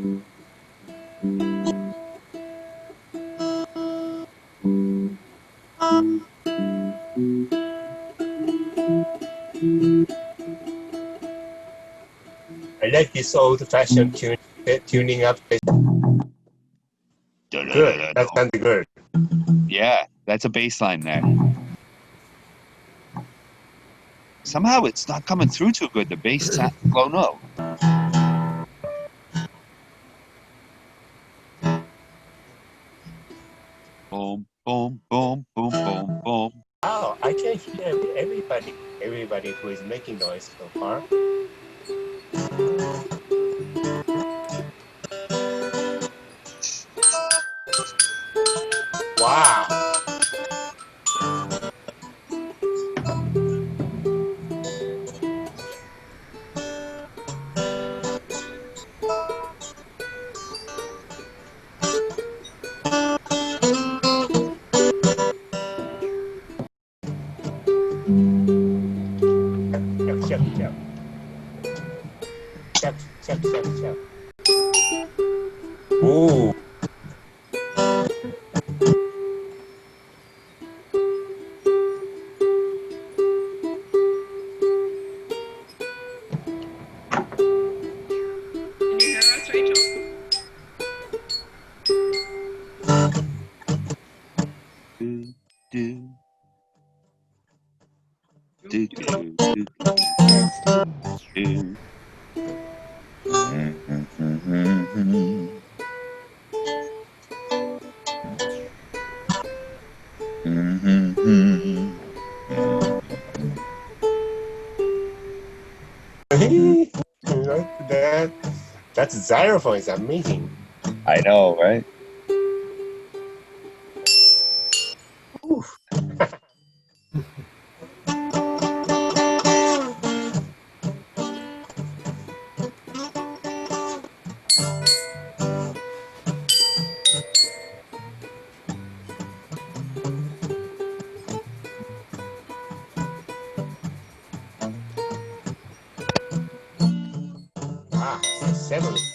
I like this old-fashioned tuning up. Good. That sounds good. Yeah, that's a bass line there. Somehow it's not coming through too good. The bass sound low note. Boom, boom, boom, boom, boom, boom. Oh, I can hear everybody who is making noise so far. Wow. Chug, chug, chug. Chug, chug, chug, chug. Ooh. Can you hear us, Rachel? Do, do, do, do, do, do. That xylophone is amazing. I know, right? Ooh. Ah, 7.